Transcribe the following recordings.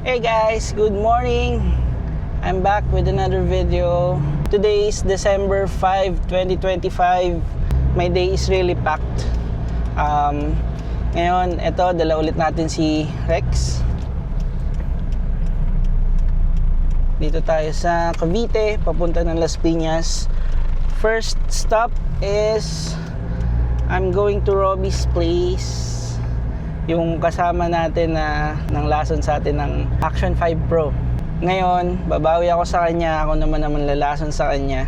Hey guys, good morning. I'm back with another video. Today is December 5, 2025. My day is really packed. Ngayon, eto, dala ulit natin si Rex. Dito tayo sa Cavite, papunta ng Las Piñas. First stop is I'm going to Robbie's place. Yung kasama natin na ng lason sa atin ng Action 5 Pro. Ngayon, babawi ako sa kanya. Ako naman lalason sa kanya.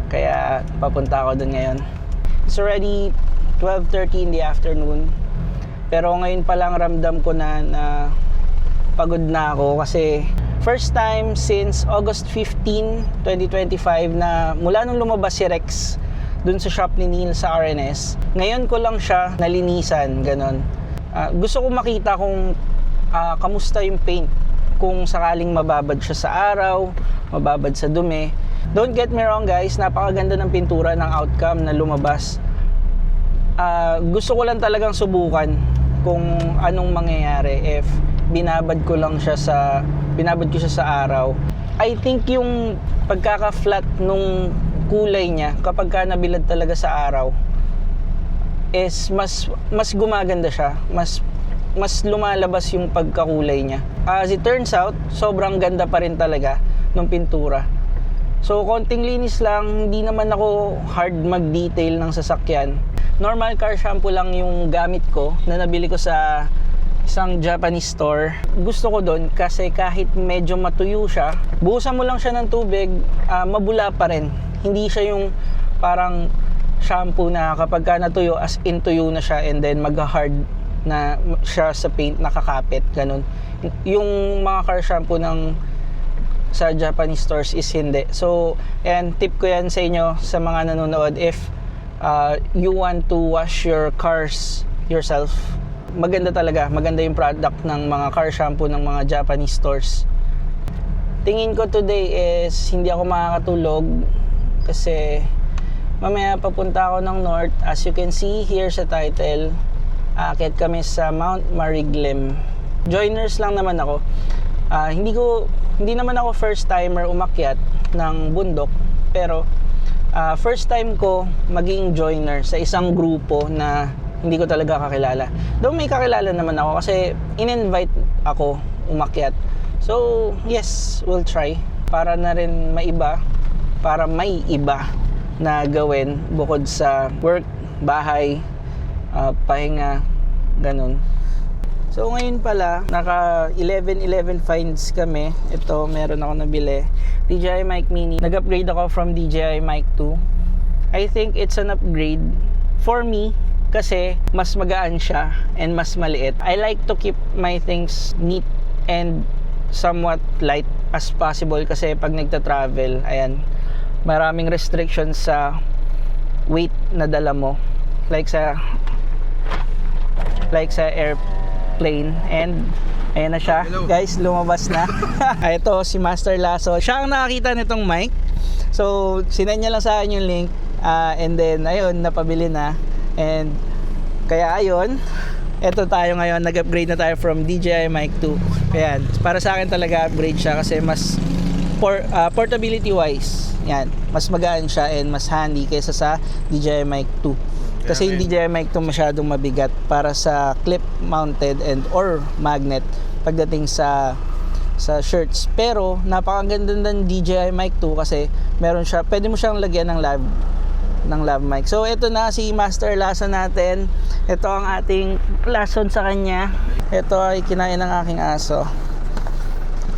Kaya papunta ako dun ngayon. It's already 12:30 in the afternoon. Pero ngayon pa lang ramdam ko na pagod na ako kasi first time since August 15, 2025 na mula nung lumabas si Rex dun sa shop ni Neil sa RNS. Ngayon ko lang siya nalinisan, ganon. Gusto ko makita kung kamusta yung paint. Kung sakaling mababad siya sa araw, mababad sa dumi. Don't get me wrong guys, napakaganda ng pintura ng outcome na lumabas. Gusto ko lang talagang subukan kung anong mangyayari if binabad ko siya sa araw. I think yung pagkaka-flat nung kulay niya kapag ka nabilad talaga sa araw is mas gumaganda siya, mas lumalabas yung pagkakulay niya. As it turns out, sobrang ganda pa rin talaga ng pintura. So konting linis lang, hindi naman ako hard mag-detail ng sasakyan. Normal car shampoo lang yung gamit ko na nabili ko sa isang Japanese store. Gusto ko doon kasi kahit medyo matuyo siya, buhusan mo lang siya ng tubig, mabula pa rin. Hindi siya yung parang shampoo na kapag ka natuyo, as in tuyo na siya and then mag-hard na siya sa paint, nakakapit, ganun. Yung mga car shampoo sa Japanese stores is hindi. So, and tip ko yan sa inyo, sa mga nanonood, if you want to wash your cars yourself, maganda talaga, maganda yung product ng mga car shampoo ng mga Japanese stores. Tingin ko today is hindi ako makakatulog kasi mamaya papunta ako ng north. As you can see here sa title, aakyat kami sa Mount Mariglim. Joiners lang naman ako. Hindi naman ako first timer umakyat ng bundok, pero first time ko maging joiner sa isang grupo na hindi ko talaga kakilala. Though may kakilala naman ako kasi in-invite ako umakyat. So yes, we'll try para na rin maiba, para may iba na gawin bukod sa work, bahay, pahinga, ganun. So ngayon pala, naka 11 finds kami. Ito, meron ako nabili. DJI Mic Mini. Nag-upgrade ako from DJI Mic 2. I think it's an upgrade for me kasi mas magaan siya and mas maliit. I like to keep my things neat and somewhat light as possible kasi pag nagta-travel, ayan, maraming restrictions sa weight na dala mo. Like sa airplane. And ayan na siya. Hello. Guys, lumabas na. Ito si Master Lasso. Siya ang nakakita nitong mic. So, sinend niya lang sa akin yung link. And then, ayun, napabili na. And kaya ayun, eto tayo ngayon, nag-upgrade na tayo from DJI Mic 2. Ayan, para sa akin talaga upgrade siya kasi mas portability wise, yan, mas magaan siya and mas handy kaysa sa DJI Mic 2. Kasi yung DJI Mic 2 masyadong mabigat para sa clip mounted and or magnet pagdating sa shirts. Pero napakaganda ng DJI Mic 2 kasi meron siya, pwede mo siyang lagyan ng lav mic. So ito na si Master Lasso natin. Ito ang ating lason sa kanya. Ito ay kinain ng aking aso.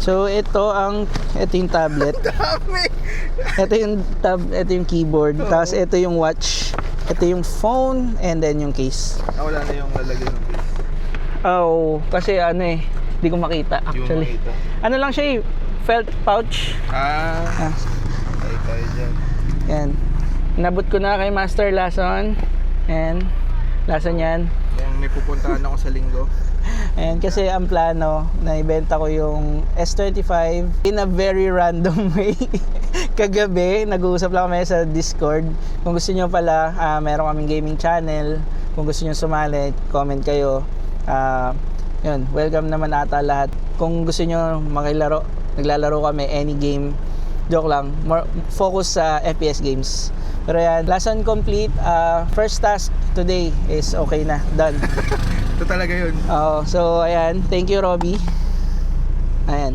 So ito yung tablet. Ito yung keyboard. Tapos ito yung watch. Ito yung phone and then yung case. Wala na yung lalagyan ng case. Oh, kasi hindi ko makita actually. Ano lang siya, felt pouch. Tayo dyan. Yan. Nabot ko na kay Master Lason. And lason yan. May pupuntahan ako sa linggo. And kasi ang plano na ibenta ko yung S25 in a very random way. Kagabi, nag-uusap lang kami sa Discord. Kung gusto nyo pala, meron kaming gaming channel. Kung gusto nyo sumali, comment kayo. Yun, welcome naman ata lahat. Kung gusto nyo makilaro, naglalaro kami any game. Joke lang, more focus sa FPS games. Pero yan, lesson complete. First task today is okay na, done. Ito talaga yun. So ayan, thank you Robby. Ayan.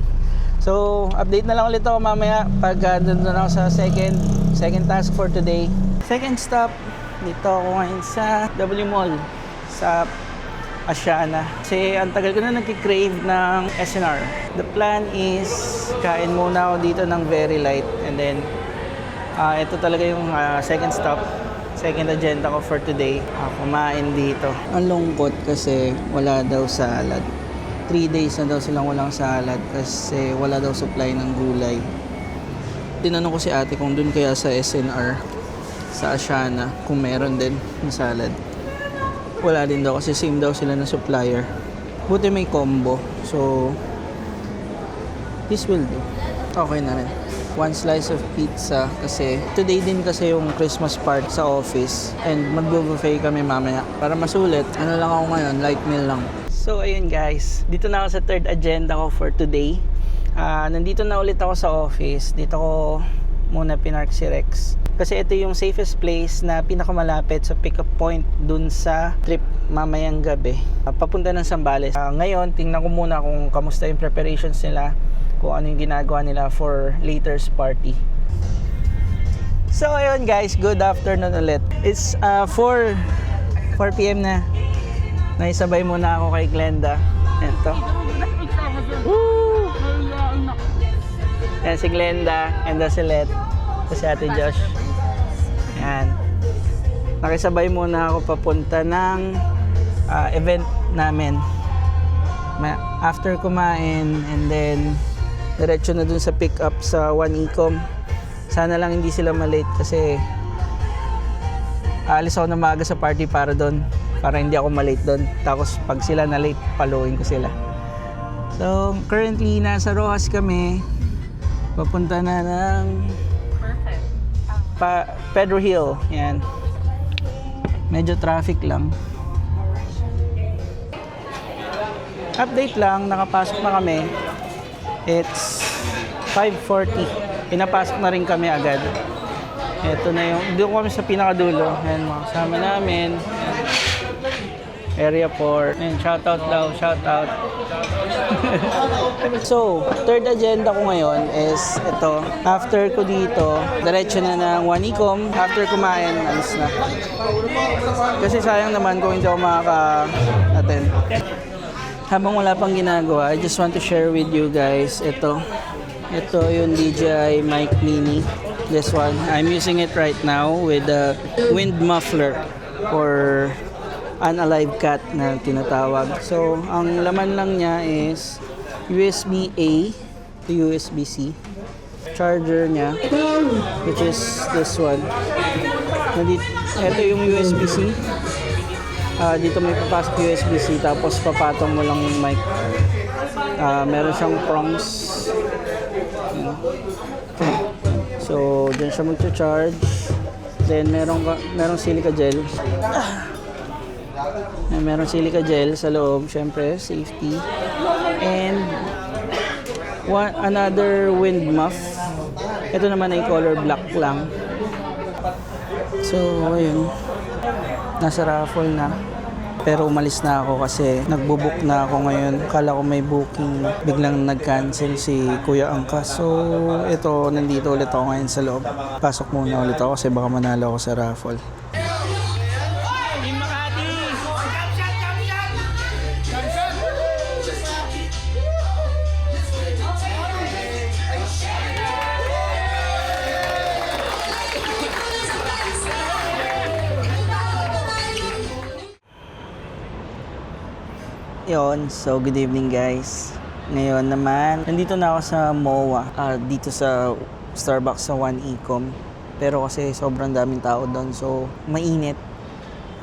So update na lang ulit ako mamaya pag doon ako sa second task for today. Second stop, dito ako ngayon sa W Mall sa Asiana. Kasi ang tagal ko na nagki-crave ng SNR. The plan is kain muna ako dito ng very light and then ito talaga yung second stop, second agenda ko for today. Kumain dito. Ang lungkot kasi wala daw salad. 3 days na daw silang walang salad kasi wala daw supply ng gulay. Tinanong ko si ate kung dun kaya sa SNR, sa Asiana, kung meron din ng salad. Wala din daw kasi same daw sila ng supplier. Buti may combo. So, this will do. Okay na rin. 1 slice of pizza kasi today din kasi yung Christmas party sa office and mag-buffet kami mamaya. Para masulit, ano lang ako ngayon, light meal lang. So, ayun guys. Dito na ako sa third agenda ko for today. Nandito na ulit ako sa office. Dito ko muna pinark si Rex. Kasi ito yung safest place na pinakamalapit sa pick-up point dun sa trip mamayang gabi. Papunta ng Zambales. Ngayon, tingnan ko muna kung kamusta yung preparations nila, kung ano yung ginagawa nila for later's party. So ayun guys, good afternoon ulit. It's 4 p.m. na. Naisabay muna ako kay Glenda. Ito. Woo! Yan si Glenda and si Let. Si Ate Josh. Yan. Nakisabay muna ako papunta ng event namin. After kumain and then diretso na dun sa pick up sa 1Ecom. Sana lang hindi sila malate kasi aalis ako na maaga sa party para doon. Para hindi ako malate doon. Tapos pag sila na late, paluin ko sila. So currently nasa Rojas kami. Papunta na ng Pedro Hill. Yan. Medyo traffic lang. Update lang, nakapasok na kami. It's 5:40. Pinapasok na rin kami agad. Ito na yung, doon kami sa pinakadulo. Ayan, mga kasama namin. Area 4. Ayan, shoutout daw, shoutout. So, third agenda ko ngayon is ito. After ko dito, diretso na ng 1Ecom. After kumain, alis na. Kasi sayang naman kung hindi ako makaka-attend. Habang wala pang ginagawa, I just want to share with you guys ito. Ito yung DJI Mic Mini. This one. I'm using it right now with the wind muffler or unalive cat na tinatawag. So, ang laman lang niya is USB-A to USB-C. Charger niya, which is this one. Ito yung USB-C. Dito may papasok USB-C tapos papatong mo lang yung mic. Meron siyang prongs. So, dyan siya magcha-charge. Then, merong silica gel. Meron silica gel sa loob, syempre, safety. And another wind muff. Ito naman ay color black lang. So, ayun. Nasa raffle na. Pero umalis na ako kasi nagbo-book na ako ngayon. Kala ko may booking. Biglang nag-cancel si Kuya Angka. So, ito, nandito ulit ako ngayon sa loob. Pasok muna ulit ako kasi baka manalo ako sa raffle. Yon, so good evening guys. Ngayon naman, nandito na ako sa MOA, dito sa Starbucks sa 1Ecom. Pero kasi sobrang daming tao doon, so mainit.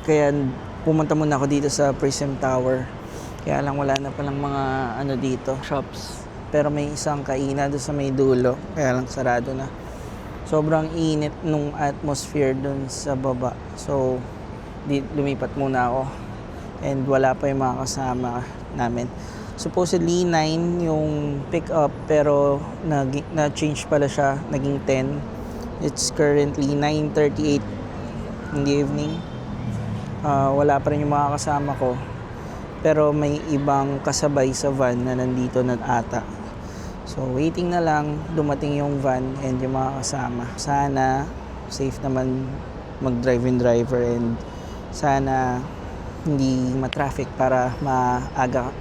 Kaya pumunta muna ako dito sa Prism Tower. Kaya lang wala na palang mga dito, shops. Pero may isang kainan doon sa may dulo, kaya lang sarado na. Sobrang init nung atmosphere doon sa baba. So, lumipat muna ako. And wala pa yung mga kasama. namin. Supposedly 9 yung pick up pero na-change pala siya, naging 10. It's currently 9:38 in the evening. Wala pa rin yung mga kasama ko. Pero may ibang kasabay sa van na nandito na ata. So waiting na lang dumating yung van and yung mga kasama. Sana safe naman mag-drive-in driver and sana hindi ma-traffic para maaga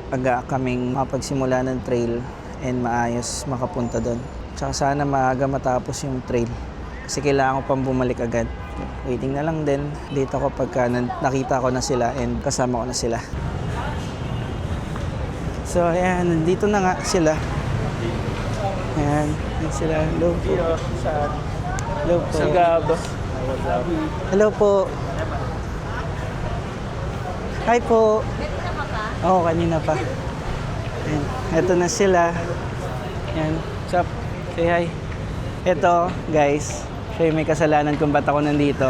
kaming mapagsimula ng trail and maayos makapunta doon. Tsaka sana maaga matapos yung trail kasi kailangan ko pang bumalik agad. Waiting na lang din. Date ako pagka nakita ko na sila and kasama ko na sila. So ayan, nandito na nga sila. Ayan, yun sila. Hello po. Hello po. Sagado. Hello po. Hi po. Oo, kanina pa. Ayan, eto na sila. Ayan, what's up? Say hi. Eto, guys. Siya yung may kasalanan kung ba't ako nandito.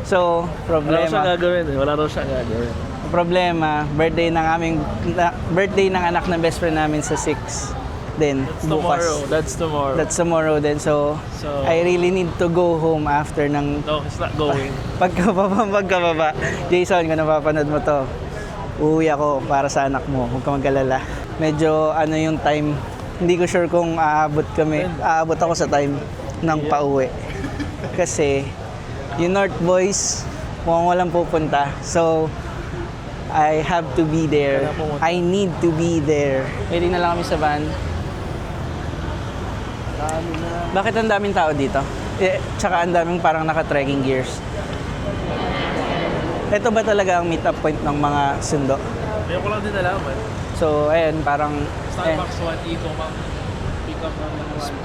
So, Wala raw siyang problema. gagawin eh. Wala raw siyang gagawin. Problema, birthday ng anak ng best friend namin sa 6. Then, bukas. That's tomorrow. That's tomorrow then. So, So- I really need to go home after ng No, he's not going. pagkababa. Jason, kung napapanood mo to, uuwi ako para sa anak mo. Huwag ka mag-alala. Medyo ano yung time, hindi ko sure kung aabot ako sa time ng pauwi. Kasi, yung North Boys, mukhang walang pupunta. So, I have to be there. I need to be there. Waiting na lang kami sa van. Bakit ang daming tao dito? Tsaka ang daming parang naka-trekking gears. Ito ba talaga ang meet-up point ng mga sundo? Ngayon ko lang din nalaman. So, ayan, parang Starbucks 1 Eco mang pick up ng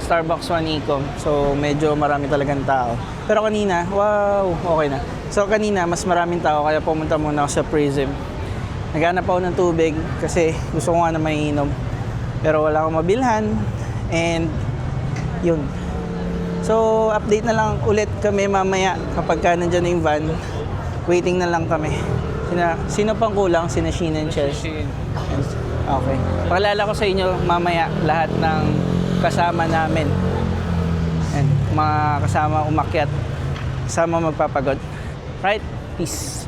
Starbucks 1 Ecom. So, medyo marami talagang tao. Pero kanina, wow, okay na. So, kanina, mas maraming tao, kaya pumunta muna ako sa Prism. Naghanap ako ng tubig kasi gusto ko nga na mainom. Pero wala akong mabilhan. And, yun. So, update na lang ulit kami mamaya kapag ka nandyan na yung van. Waiting na lang kami. Sino pang kulang? Sina Sheena and Chess. Okay. Pakilala ko sa inyo mamaya lahat ng kasama namin. And mga kasama umakyat. Kasama magpapagod. Right? Peace.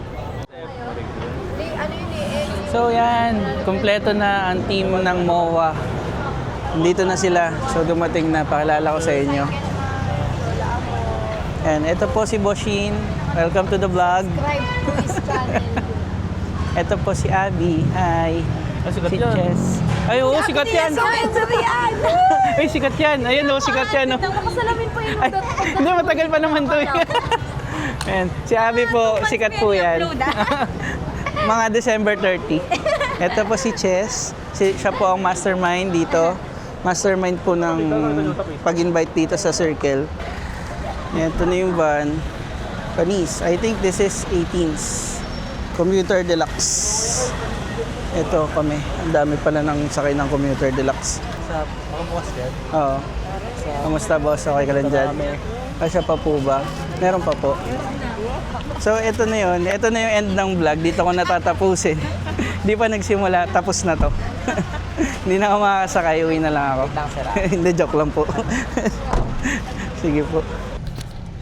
So yan, kompleto na ang team ng MOA. Dito na sila. So dumating na, pakilala ko sa inyo. And ito po si Boshin. Welcome to the vlog. Subscribe to his channel. Ito po si Abby. Hi. sikat Si yan. Chess. Ay, oo, sikat yan. yan! Ay, sikat yan. Ayun, oo, sikat yan. Oh. Nakasalamin pa yung Ay, hindi, matagal pa naman to. Ayan, si Abby po, sikat po yan. Mga December 30. Ito po si Chess. Siya po ang mastermind dito. Mastermind po ng pag-invite dito sa Circle. Ito na yung van. Panis. I think this is 18s. Commuter Deluxe. Ito kami. Ang dami pala ng sakay ng Commuter Deluxe. Sa makabukas yan. Oo. Kamusta boss? Okay ka lang dyan? Kasya pa po ba? Meron pa po. So, ito na yun. Ito na yung end ng vlog. Dito ko natatapusin. Di pa nagsimula. Tapos na to. Hindi na ako makakasakay. Uwi na lang ako. Hindi, joke lang po. Sige po.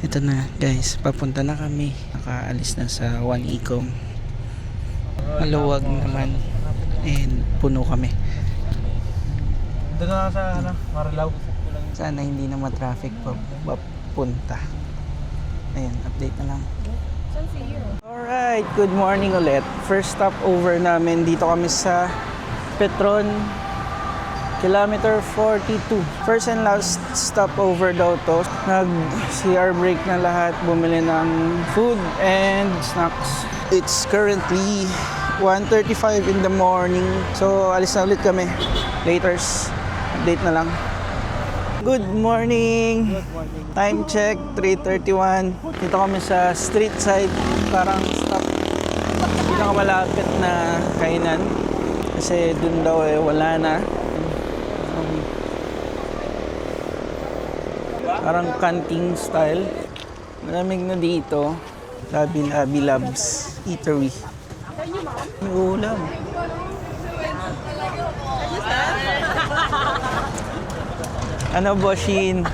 Ito na guys. Papunta na kami. Nakaalis na sa 1 Ecom. Maluwag naman. And puno kami. Doon na sa Marilaw. Sana hindi na ma-traffic pa papunta. Ayan, update na lang. Alright, good morning ulit. First stop over namin, dito kami sa Petron, kilometer 42. First and last stop over daw to. Nag-CR break na lahat, bumili ng food and snacks. It's currently 1:35 in the morning. So, alis na ulit kami. Laters. Update na lang. Good morning. Time check, 3:31. Dito kami sa street side. Parang stop. Pinakamalapit na kainan. Kasi dun daw wala na. Parang canting style. Malamig na dito. Labi Labs Eatery. May ulam. Ano, Boshin?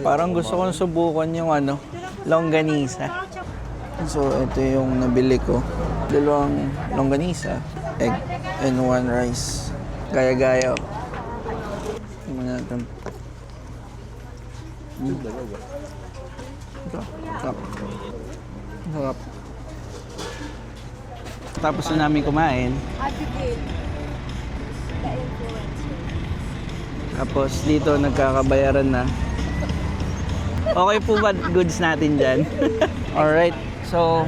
Parang gusto kong subukan yung longganisa. So, ito yung nabili ko. 2 longganisa, egg, and 1 rice. Gaya-gaya. Tingnan natin. Sarap. Tapos na namin kumain. Abigail. The influencer. Tapos dito nagkakabayaran na. Okay po ba goods natin dyan? Alright. So,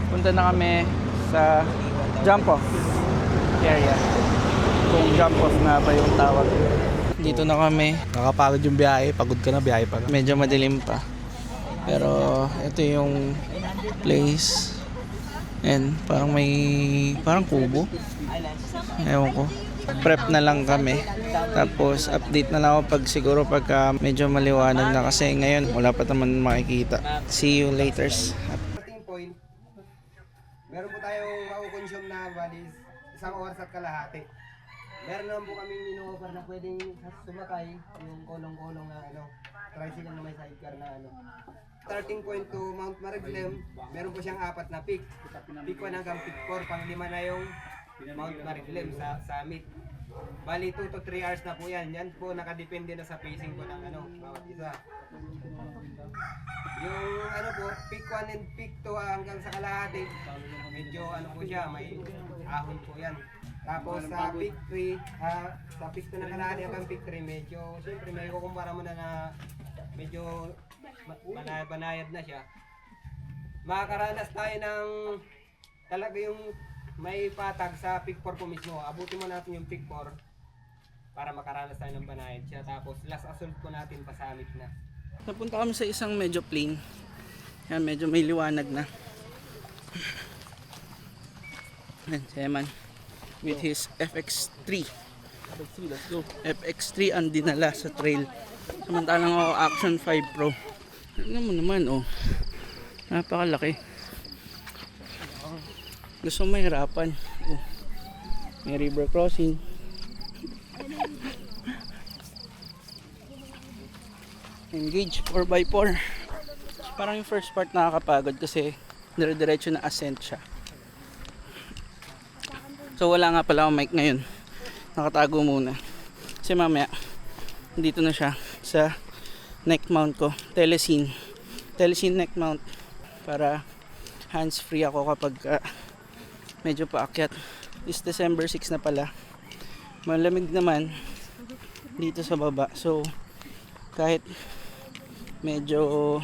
punta na kami sa jump off area. Kung jump off na ba yung tawag. Dito na kami. Nakapagod yung biyahe. Pagod ka na, biyahe pa. Medyo madilim pa. Pero ito yung place. And parang kubo. Ewan ko. Prep na lang kami. Tapos update na lang ako pagka medyo maliwanag na kasi ngayon wala pa naman makikita. See you later. Starting point, meron po tayong maukonsume na valis, 1 oras at kalahati. Meron naman po kami ino-offer na pwedeng sumakay yung kolong-kolong na tricycle na may sidecar na Starting point to Mount Mariglim, meron po siyang 4 na peak. Peak 1 hanggang peak 4, pang-5 na yung Mount Mariglim sa summit. Bali 2 to 3 hours na po yan. Yan po nakadepende na sa pacing ko ng bawat isa. Yung po, peak 1 and peak 2 hanggang sa kalahati, medyo po siya, may ahon po yan. Tapos sa peak 3, sa peak 2 na kalahati hanggang peak 3, medyo, siyempre may kukumpara mo na medyo banayad na siya. Makakaranas tayo ng talaga yung may patag sa peak 4 po mismo. Abutin mo natin yung peak 4 para makaranas tayo ng banayad siya. Tapos last assault po natin pasamit na. Napunta kami sa isang medyo plain. Yan, medyo may liwanag na. Yan, si Eman with his FX3. Let's go. FX3 ang dinala sa trail. Samantalang ako Action 5 Pro. Ano mo naman, napakalaki. Gusto mo mahirapan. May river crossing. Engage 4x4. Parang yung first part nakakapagod kasi dire-diretso na ascent siya. So wala nga pala akong mic ngayon. Nakatago muna. Kasi mamaya dito na siya sa neck mount ko. Telescene neck mount para hands free ako kapag medyo paakyat. Is December 6 na pala. Malamig naman dito sa baba. So kahit medyo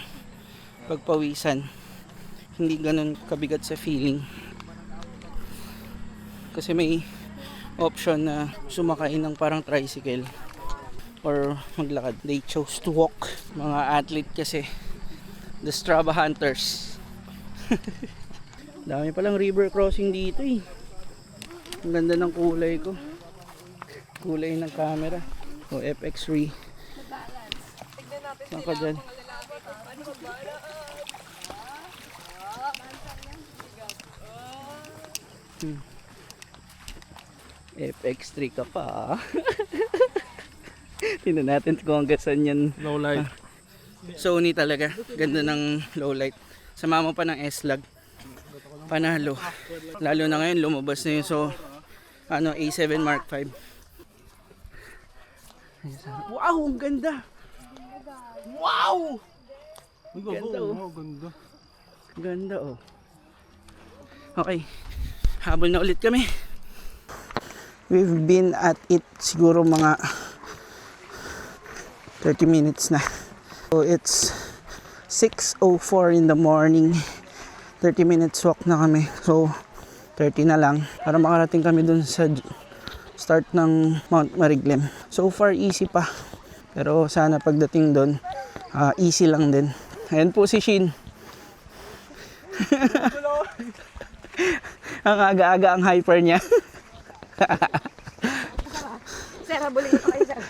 pagpawisan, hindi ganun kabigat sa feeling. Kasi may option na sumakay ng parang tricycle or maglakad. They chose to walk. Mga athlete kasi. The Strava Hunters. Dami palang river crossing dito eh. Ang ganda ng kulay ko. Kulay ng camera. O FX3. Saan ka dyan? FX3 ka pa. Tingnan natin kung hanggang saan yan. Low light. Sony talaga. Ganda ng low light. Sama mo pa ng S-Log. Panalo. Lalo na ngayon lumabas na yun. So, A7 Mark V. Wow! Ang ganda! Wow! Ganda oh. Ganda. Ganda oh. Okay. Habol na ulit kami. We've been at it siguro mga 30 minutes na. So it's 6:04 in the morning. 30 minutes walk na kami. So 30 na lang para makarating kami dun sa start ng Mount Mariglim. So far easy pa. Pero sana pagdating dun easy lang din. Ayan po si Shin. Ang aga-aga ang hyper niya. Sir, habulin ko kayo, sir.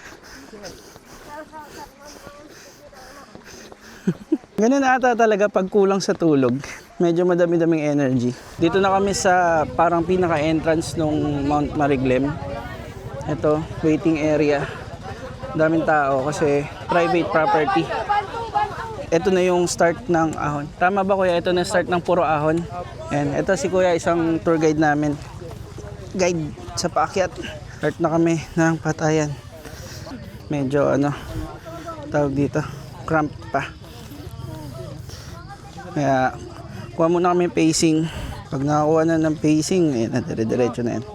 Ganun ata talaga pag kulang sa tulog. Medyo madami-daming energy. Dito na kami sa parang pinaka-entrance ng Mount Mariglim. Ito, waiting area. Daming tao kasi private property. Ito na yung start ng ahon. Tama ba kuya? Ito na start ng puro ahon. And ito si kuya, isang tour guide namin. Guide sa paakyat. Start na kami ng patayan. Medyo tawag dito, cramp pa. Kaya kuha muna kami pacing. Pag nakakuha na ng pacing, ayan na, dire-diretso na yan.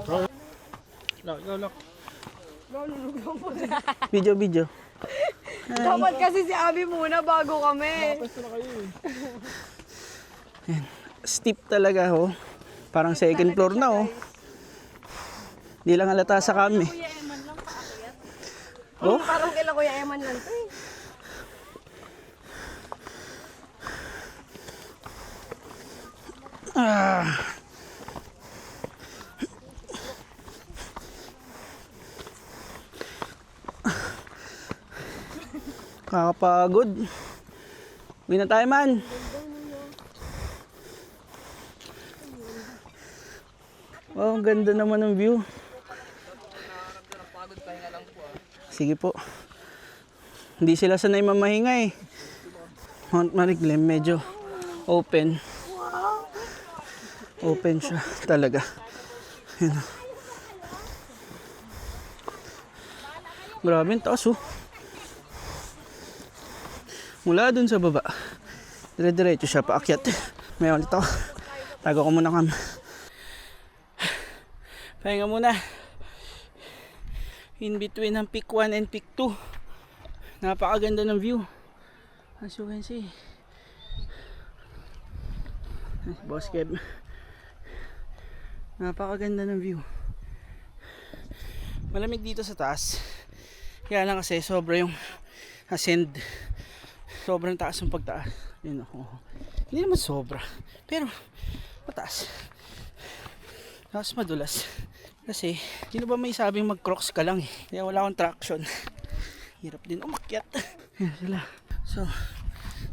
Video. Dapat kasi si Abby muna bago kami. Steep talaga Parang second floor na Di lang halata sa kami. Parang kila Kuya Eman lang to eh. Kakapagod. Uwi na tayo man. Wow, ang ganda naman ng view. Sige po. Hindi sila sanay mamahinga Mount Mariklim medyo open. Open siya talaga. Yan. Grabe ang taas Mula dun sa baba. Dire-diretso siya paakyat. May ulit ako. Tago ko muna kam. Pahinga muna. In between ng peak 1 and peak 2. Napakaganda ng view. As you can see. Boss Kev. Napakaganda ng view. Malamig dito sa taas. Kaya lang kasi sobra yung ascend. Sobrang taas ng pagtaas. Yun Hindi naman sobra. Pero mataas. Tapos madulas. Kasi, sino ba may sabing mag-crocs ka lang Kaya wala akong traction. Hirap din umakyat. Yan sila. So,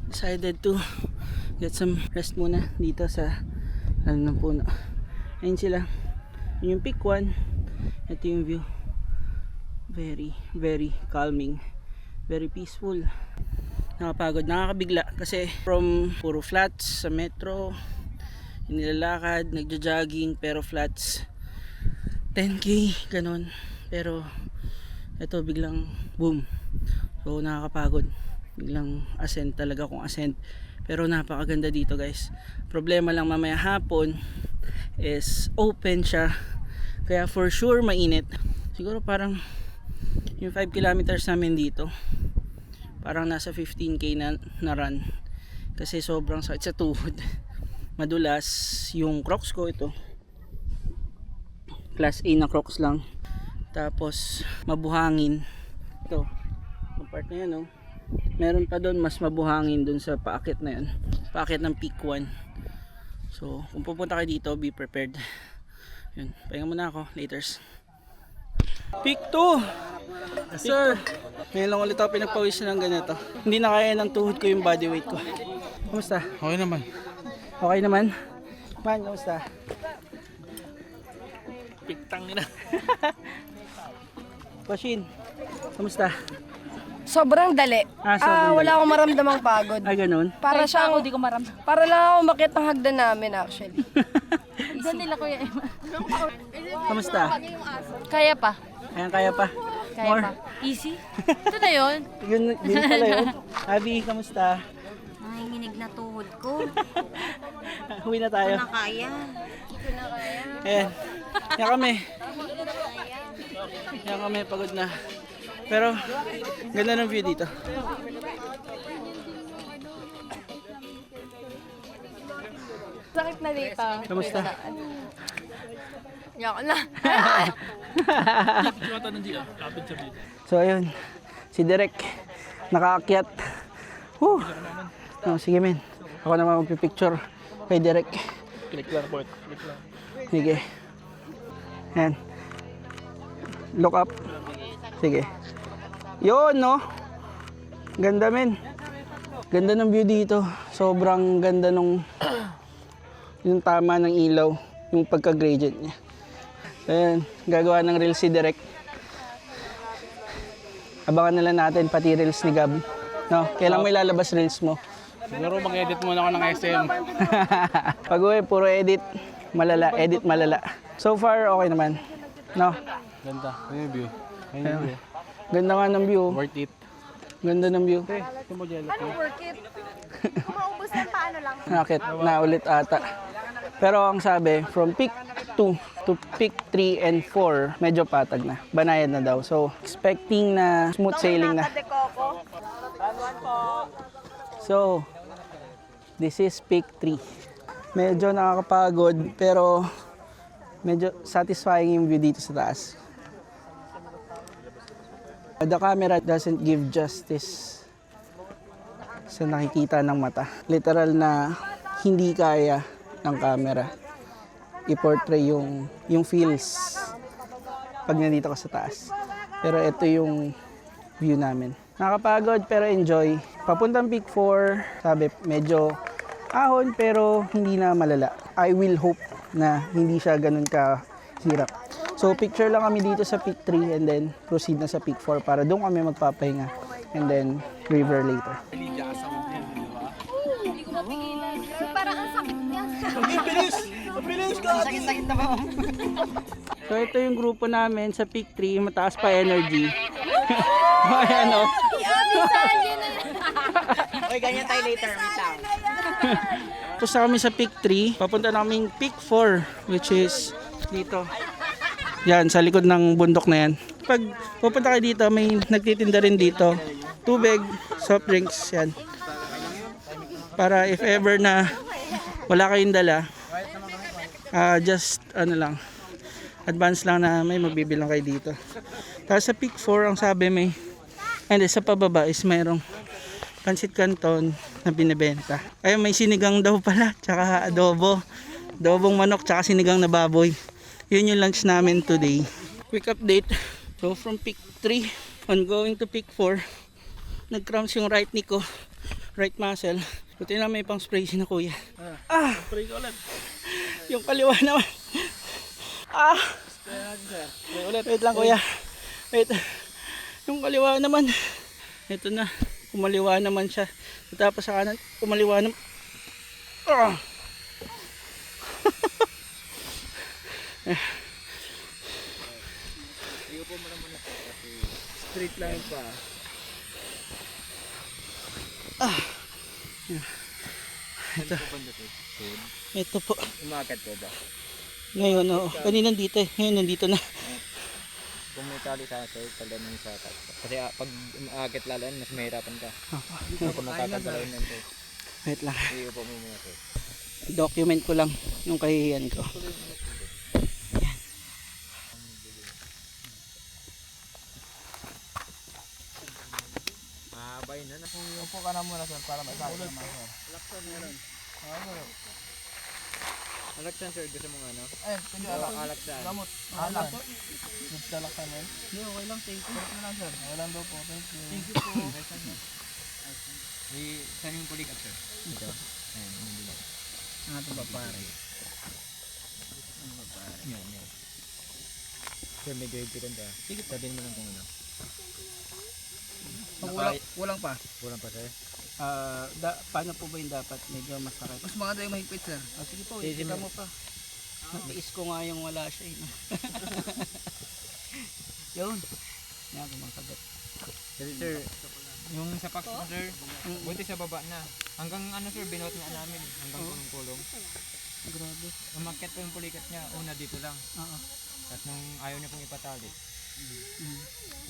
decided to get some rest muna dito sa ng puno. Ayun sila. Yun yung peak 1. Ito yung view. Very, very calming. Very peaceful. Nakapagod, nakakabigla kasi from puro flats sa metro, nilalakad, nagja-jogging pero flats 10k ganun, pero ito biglang boom, so nakakapagod, biglang ascent talaga kung ascent, pero napakaganda dito guys. Problema lang mamaya hapon is open siya, kaya for sure mainit. Siguro parang yung 5 kilometers namin dito parang nasa 15k na run kasi sobrang sakit sa tuhod. Madulas yung Crocs ko, ito class A na Crocs lang, tapos mabuhangin ito yung part na yan meron pa doon mas mabuhangin doon sa paakit na yan, paakit ng peak 1. So kung pupunta kayo dito, be prepared. Yun, pahinga muna ako, laters. Peak 2! Yes, sir! Ngayon lang ulit ako pinagpawisan ng ganito. Hindi na kaya ng tuhod ko yung body weight ko. Kamusta? Okay naman. Okay naman? Man, kamusta? Piktang nila. Pashin, kamusta? Sobrang dali. Sobrang dali. Wala akong maramdamang pagod. Ay, ganun? Para siyang, di ko maramdaman. para lang ako umakyat ng hagdan namin actually. Doon nila Kuya Emma. Kamusta? Kaya pa. Ayan, kaya pa? Kaya More? pa. Easy? Ito na yun. Yun din pala yun. Abby, kamusta? Nanginginig na tuhod ko. Huwi na tayo. Na kaya. Ayan. Yan kami. Yan kami, pagod na. Pero, ganda ng view dito. Sakit na dito. Kamusta? Yoko na. So ayun, si Derek nakaakyat. Sige men, ako naman magpipicture kay Derek. Click lang po. Click lang. Sige. Yan. Look up. Sige. Yun Ganda men. Ganda ng view dito. Sobrang ganda nung yung tama ng ilaw, yung pagka-gradient niya. Ayan, gagawa ng reel si Derek. Abangan na lang natin pati reels ni Gab. No, kailan mo ilalabas reels mo? Siguro mag-edit muna ako ng SM. Pag uwi, puro edit. Malala, edit malala. So far, okay naman. No? Ganda. Ano yung view? Ano yung view? Ganda nga ng view. Worth it. Ganda ng view. Ito mo dyan. Ano work it? Kung maubos na paano lang? Nakit na ulit ata. Pero ang sabi, from peak 2 to peak 3 and 4, medyo patag na. Banayad na daw. So, expecting na smooth sailing na. Dekoko. So, this is peak 3. Medyo nakakapagod, pero medyo satisfying yung view dito sa taas. The camera doesn't give justice sa nakikita ng mata. Literal na hindi kaya ng camera i-portray yung feels pag nandito ka sa taas. Pero ito yung view namin. Nakapagod pero enjoy. Papuntang peak 4, sabi medyo ahon pero hindi na malala. I will hope na hindi siya ganun kahirap. So picture lang kami dito sa peak 3 and then proceed na sa peak 4 para doon kami magpapahinga and then river later. Parang ang sakit niya. Sakit-sakit na ba? So ito yung grupo namin sa peak 3, mataas pa energy. Ayan o. Uy, ganyan tayo later. Wait lang. Tapos na kami sa peak 3, papunta na kaming peak 4 which is dito. Yan, sa likod ng bundok na yan. Pag pupunta kayo dito, may nagtitinda rin dito. Tubig, soft drinks, yan. Para if ever na wala kayong dala, just ano lang, advance lang na may mabibilang kayo dito. Tapos sa peak 4, ang sabi may, and sa pababa is mayroong pansit canton na binibenta. Ayun, may sinigang daw pala, tsaka adobo. Adobong manok, tsaka sinigang na baboy. Yun yung lunch namin today. Quick update. So from peak 3 on going to peak 4, nag-cramps yung right knee ko, right muscle. Buti na may pang spray si na kuya. Spray ko ulit. Yung kaliwa naman. Wait lang kuya. Wait. Yung kaliwa naman. Ito na. Kumaliwa naman siya. Tapos sa kanan, kumaliwa naman. Straight line pa. Ito po. Umakat ko ba? Ngayon, kanina dito eh. Ngayon, nandito na. Kung may tali sa sir, tala nung sa kat. Kasi pag umaakit lalaan, mas mahirapan ka. Kung makakagalaw nito. Wait lang. Iupo mo muna sir. Document ko lang yung kahihiyan ko. Abay na. Upo ka na muna sir para masabi naman sir. Alaksan sir, gusto mong ano? Ay, pwede alaksan. Gamot. Alak. Gusto alaksan mo? Hindi, okay lang. Thank you. Sarap na lang sir. Wala daw po. Thank you. Thank you po. Saan yung pulikat sir? Ito. Ayan, yung bilang. Ito ba pare? Yan, yan. Sir, medyo higpitan ka. Sige, sabihin mo lang kung ano. Kulang pa. Kulang pa sir? Paano po ba yung dapat? Medyo mas sakit. Mas maganda yung mahigpit sir. Sige po, ikita mo pa. Natiis ko nga yung wala siya eh. Yun. Yan, kumakagat. Kasi sir, yung sa packs mo sir, buti sa baba na. Hanggang ano sir, binuot na namin. Hanggang kulong-kulong. Grabe. Umakyat po yung pulikat niya, una dito lang. Oo. Tapos nung ayaw niya pong ipatali,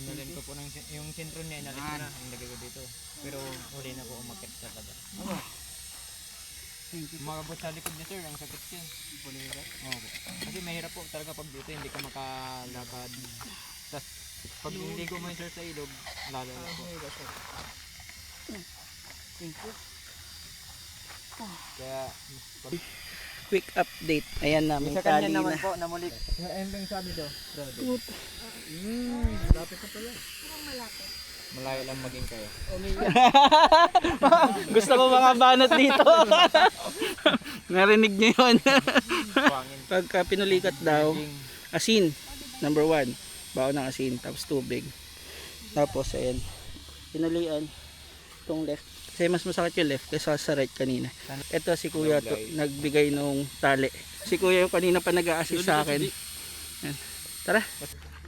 inalin ko po yung sentro niya, inalit ko na, nilagay ko dito. Pero huli na po umakyat sa baba. Thank you. Makabot sa likod niya sir, ang sakit siya. Pulikat? Oo. Kasi mahirap po talaga pag dito, hindi ka makalakad. Tapos pag niligo mo yun sir sa ilog, lalo na po. Thank you. Kaya, Quick update. Ayan na, may tali na. po, namulik. Ayun lang sabi daw. Lapit na pala. Malayo lang maging kayo. Gusto ko mga banat dito. Narinig niyo yun. Pagka pinulikat daw, asin, number 1. Baon ng asin, tapos tubig. Tapos ayan, pinalian itong left. Kasi mas masakit yung left kaysa sa right kanina. Ito si kuya to, nagbigay nung tali. Si kuya yung kanina pa nag-a-assist sa akin. Ayan. Tara.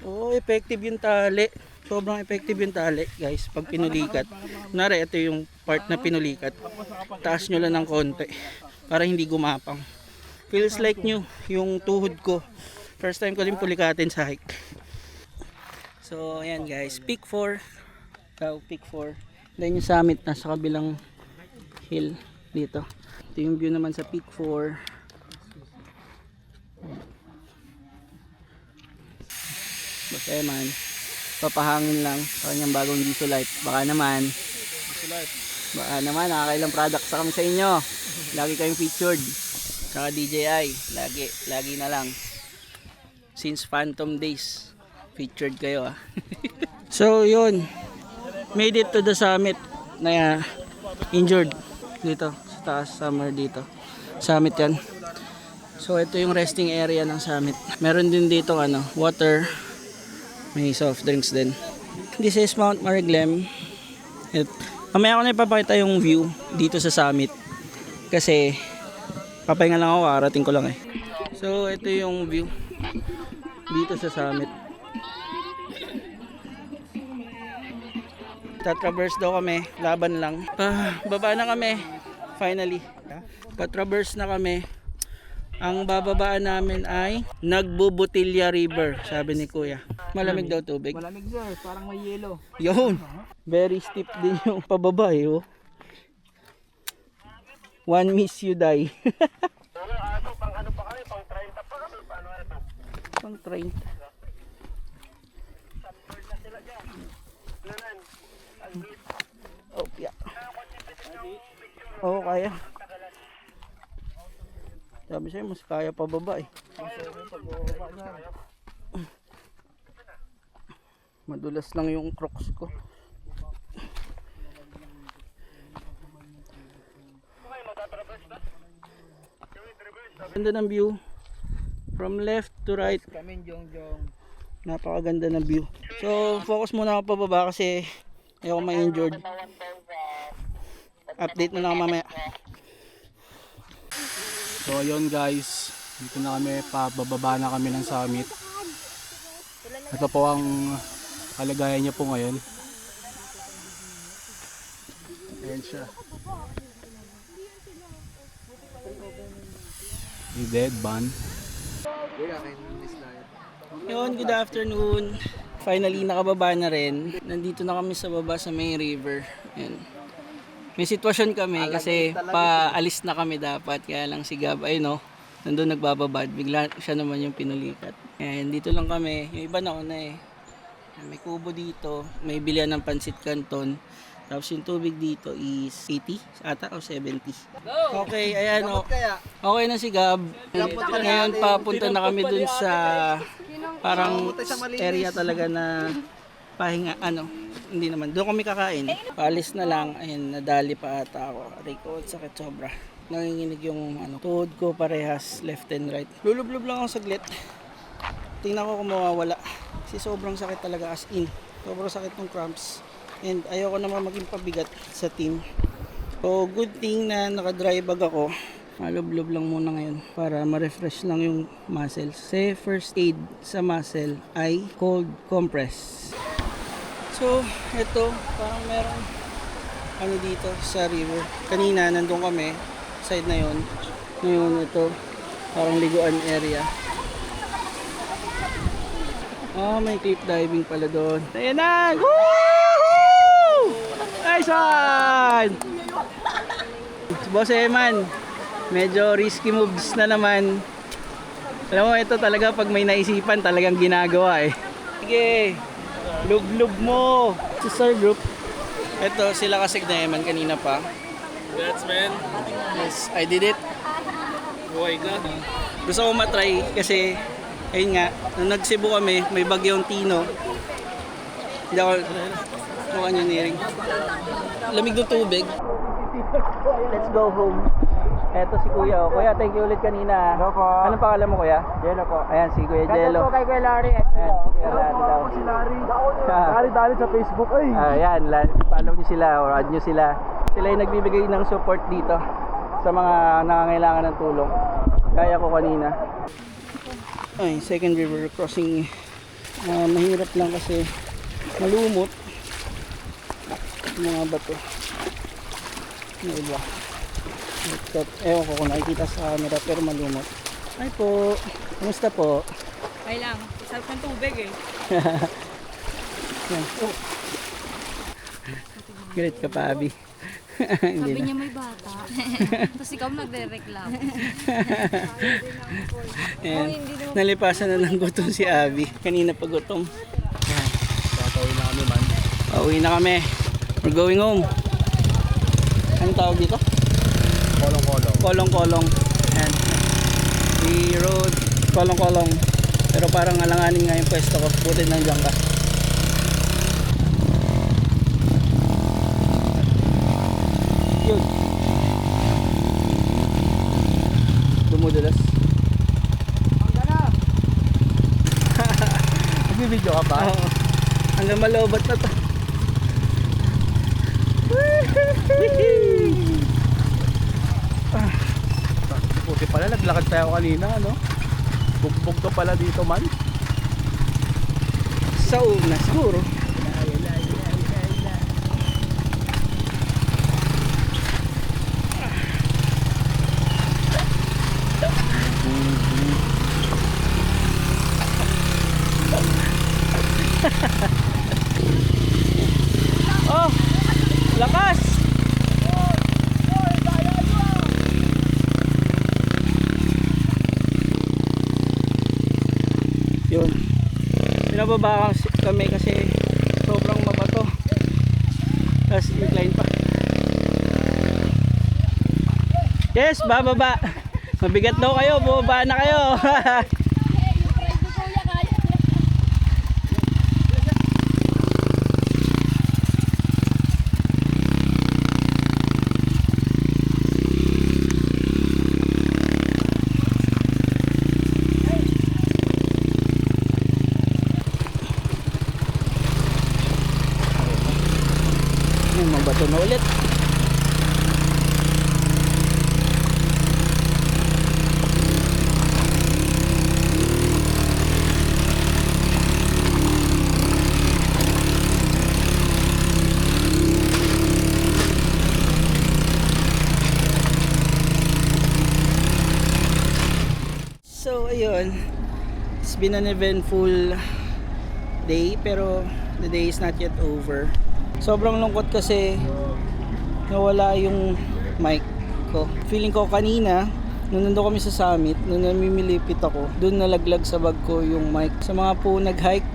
Oo, effective yung tali. Sobrang effective yung tali guys pag pinulikat. Kunwari ito yung part na pinulikat. Taas nyo lang ng konti para hindi gumapang. Feels like new yung tuhod ko. First time ko din pulikatin sa hike. So ayan guys, peak 4. Peak 4. Then yung summit nasa kabilang hill dito. Ito yung view naman sa peak 4. Basta man, papahangin lang sa kanyang bagong diesel light. Baka naman nakakailang products na kami sa inyo. Lagi kayong featured. Saka DJI, lagi na lang. Since Phantom Days, featured kayo So yun, made it to the summit na injured dito sa taas, somewhere dito. Summit yan. So ito yung resting area ng summit. Meron din dito water. May soft drinks din. This is Mount Mariglem. Mamaya ko na ipapakita yung view dito sa summit. Kasi papahinga lang ako, arating ko lang So ito yung view dito sa summit. Tatraverse daw kami, laban lang. Baba na kami, finally. Patraverse na kami. Ang bababaan namin ay Nagbubutilya River, sabi ni Kuya. Malamig daw tubig. Malamig sir, parang may yelo. Yun, very steep din yung pababa One miss you die. Pang 30. Oh, yeah. Oo, kaya. Sabi sa'yo, mas kaya pababa Madulas lang yung crocs ko. Ganda ng view. From left to right. Napakaganda ng view. So, focus muna ako pababa kasi ayoko ma-injured. Update na lang mamaya. So ayun guys, dito na kami, pababa na kami ng summit. Ito po ang kalagayan niya po ngayon. Ayan siya. Yung dead ban. Yun, good afternoon. Finally nakababa na rin. Nandito na kami sa baba sa main river. Ayan. May sitwasyon kami kasi paalis na kami dapat. Kaya lang si Gab nandun nagbababad. Bigla siya naman yung pinulikat. Ayan, dito lang kami. Yung iba nauna May kubo dito. May bilihan ng pansit canton. Tapos yung tubig dito is 80 ata o 70. Okay, ayan okay na si Gab. Ngayon papunta na kami dun sa parang area talaga na pahinga hindi naman. Doon kami kakain. Paalis na lang. Ayun, nadali pa ata ako. Rico, sakit sobra. Nanginginig yung tuhod ko parehas left and right. Lulublob lang ako saglit. Tingnan ko kung mawawala. Kasi sobrang sakit talaga as in. Sobrang sakit ng cramps. And ayoko naman maging pabigat sa team. So good thing na naka-dry bag ako. Malublob lang muna ngayon para ma-refresh lang yung muscles. Kasi first aid sa muscle ay cold compress. So ito parang merong dito sa river. Kanina nandun kami side na yon. Ngayon ito parang liguan area. May cliff diving pala doon. Ayan na! Woohoo! Nice one! Boss Eman, medyo risky moves na naman. Alam mo, ito talaga pag may naisipan talagang ginagawa Sige, lub-lub mo. Sister group. Ito, sila kasig na Eman kanina pa. That's man. Yes, I did it. Buhay ka. Gusto ko matry kasi ayun nga, nung nag-Cebu kami, may bagyong Tino. Hindi ako mukha nyo niring. Lamig ng tubig. Let's go home. Eto si Kuya. Kuya, thank you ulit kanina. Hello po. Anong pangalan mo Kuya? Jello po. Ayan, si Kuya Jello. Kay Kuya Larry. Ayan, si Kuya Larry daw. Si Larry. Ah. Larry dali sa Facebook ay. Ayan, follow nyo sila or add nyo sila. Sila yung nagbibigay ng support dito sa mga nangangailangan ng tulong. Gaya ko kanina. Ay, second river crossing. Mahirap lang kasi malumot. Mga bato. Ano ba? Ewan ko kung nakikita sa camera pero malumot. Ay po, kumusta po? Ay lang, sarap ng tubig eh. Yan. Oh. Galit ka pa, Abby. Sabi niya may bata. Tapos ikaw nagre-reklamo. Ayan. Nalipasan na ng gutom si Abby. Kanina pa gutom. Tatawin na kami man. Pauwi na kami. We're going home. Anong tawag dito? Kolong-kolong. Kolong-kolong. Ayan. We rode kolong-kolong. Pero parang alanganin nga yung pwesto ko. Buti nandiyan ka. Yun. Dumudulas. Nagbibideo ka pa? Oo. Hanggang malobot na to. Buti pala naglakad tayo kanina, no? Bugbog ka pala dito man. Sa una siguro. Oh, lakas. Yun. Pinababa kami kasi sobrang mabato. Tapos incline pa. Yes, bababa. Mabigat daw kayo, bumaba na kayo. Mabato na ulit. So ayun, it's been an eventful day pero the day is not yet over. Sobrang lungkot kasi nawala yung mic ko. Feeling ko kanina, nung nandun kami sa summit, nung namimilipit ako, doon nalaglag sa bag ko yung mic. Sa mga po nag-hike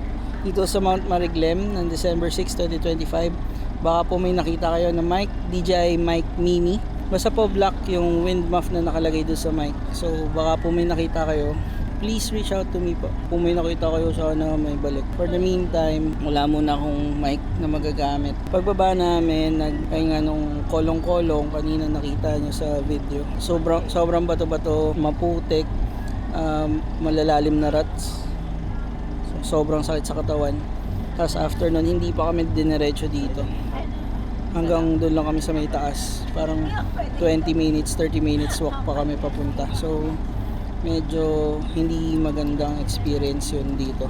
dito sa Mount Mariglem ng December 6, 2025, baka po may nakita kayo na mic, DJI Mic Mini. Basta po black yung wind muff na nakalagay doon sa mic. So baka po may nakita kayo, please reach out to me po. Kung may nakita kayo, sana may balik. For the meantime, wala muna akong mic na magagamit. Pagbaba namin, nagpahinga nung kolong-kolong, kanina nakita nyo sa video. Sobrang bato-bato, maputik, malalalim na ruts. So, sobrang sakit sa katawan. Tapos after nun, hindi pa kami diniretso dito. Hanggang doon lang kami sa may taas. Parang 20 minutes, 30 minutes walk pa kami papunta. So, medyo hindi magandang experience yun dito.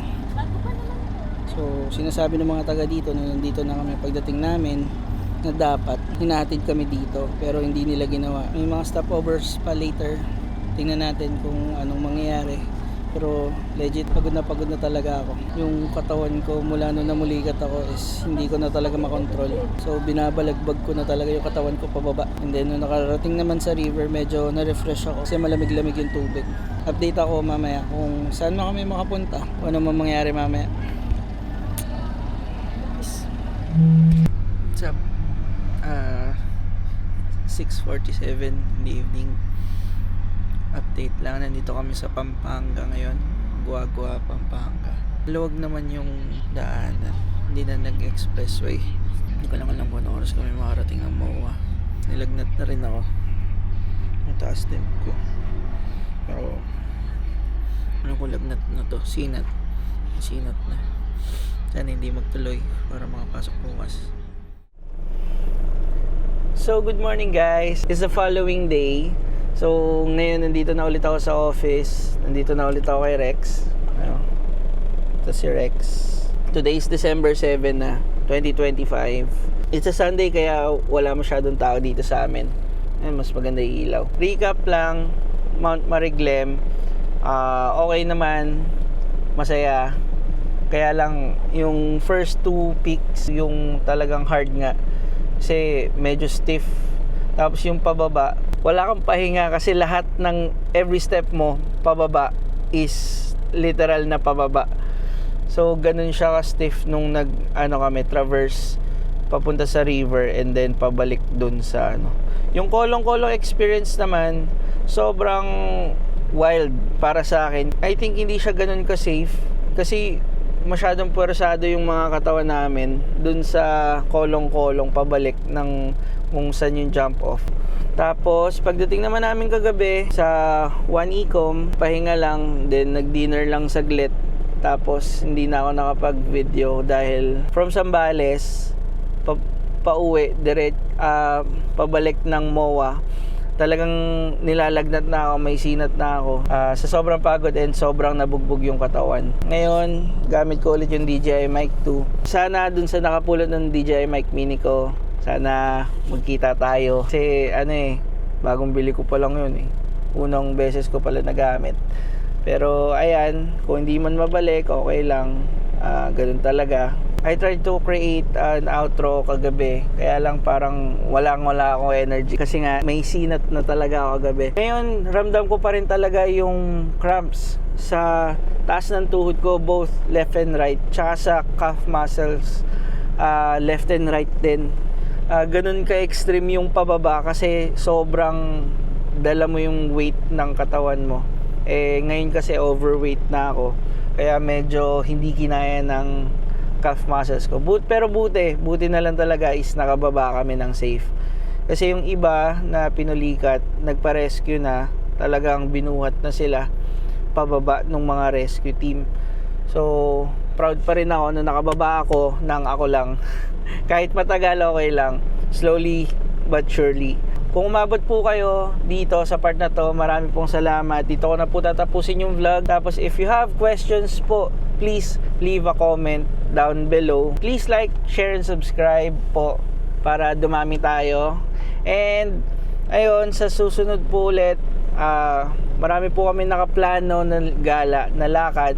So sinasabi ng mga taga dito na nandito na kami pagdating namin na dapat hinahatid kami dito pero hindi nila ginawa. May mga stopovers pa later. Tingnan natin kung anong mangyayari. Pero legit pagod na talaga ako. Yung katawan ko mula nung namuligat ako is hindi ko na talaga makontrol. So binabalagbag ko na talaga yung katawan ko pababa. And then nung nakarating naman sa river, medyo na-refresh ako kasi malamig-lamig yung tubig. Update ako mamaya kung saan na kami makapunta. Kung ano mangyayari mamaya. What's up? 6:47 in the evening. Update lang, nandito kami sa Pampanga ngayon. Guagua, Pampanga. Luwag naman yung daanan. Hindi na nag-expressway. Hindi ko lang alam kung anong oras kami makarating ng MOA. Nilagnat na rin ako. Ang taas din ko. Pero ano ko lagnat na to? Sinat na. Sana hindi magtuloy para makapasok bukas. So, good morning guys. It's the following day. So, ngayon nandito na ulit ako sa office. Nandito na ulit ako kay Rex. Ito si Rex. Today is December 7 na, 2025. It's a Sunday kaya wala masyadong tao dito sa amin. Mas maganda yung ilaw. Recap lang, Mount Mariglem. Okay naman. Masaya. Kaya lang, yung first 2 peaks, yung talagang hard nga. Kasi medyo stiff. Tapos yung pababa, wala kang pahinga kasi lahat ng every step mo pababa is literal na pababa. So ganun siya ka-stiff nung kami traverse papunta sa river and then pabalik dun sa Yung kolong-kolong experience naman sobrang wild para sa akin. I think hindi siya ganun ka-safe kasi masyadong puwersado yung mga katawan namin dun sa kolong-kolong pabalik ng kung saan yung jump off. Tapos pagdating naman namin kagabi sa 1 Ecom, pahinga lang, then nag-dinner lang saglit. Tapos hindi na ako nakapag-video dahil from Zambales pauwi pabalik ng MOA. Talagang nilalagnat na ako, may sinat na ako. Sa sobrang pagod and sobrang nabugbog yung katawan. Ngayon, gamit ko ulit yung DJI Mic 2. Sana dun sa nakapulot ng DJI Mic Mini ko, sana magkita tayo. Kasi bagong bili ko pa lang yun Unang beses ko pala nagamit. Pero ayan, kung hindi man mabalik, okay lang. Ganun talaga. I tried to create an outro kagabi. Kaya lang parang wala akong energy. Kasi nga, may sinat na talaga ako kagabi. Ngayon, ramdam ko pa rin talaga yung cramps sa taas ng tuhod ko, both left and right. Tsaka sa calf muscles, left and right din. Ganun ka-extreme yung pababa kasi sobrang dala mo yung weight ng katawan mo. Ngayon kasi overweight na ako. Kaya medyo hindi kinaya ng calf muscles ko. Pero buti na lang talaga is nakababa kami ng safe. Kasi yung iba na pinulikat, nagpa-rescue na, talagang binuhat na sila pababa ng mga rescue team. So, proud pa rin ako na nakababa ako nang ako lang. Kahit matagal, okay lang. Slowly but surely. Kung umabot po kayo dito sa part na to, marami pong salamat. Dito ko na po tatapusin yung vlog. Tapos if you have questions po, please leave a comment down below. Please like, share, and subscribe po para dumami tayo. And ayun, sa susunod po ulit, marami po kami nakaplano na gala, na lakad.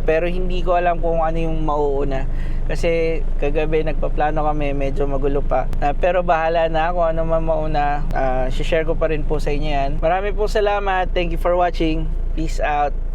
Pero hindi ko alam kung ano yung mauuna. Kasi kagabi nagpaplano kami, medyo magulo pa. Pero bahala na kung ano man mauna. Share ko pa rin po sa inyo yan. Marami po salamat. Thank you for watching. Peace out.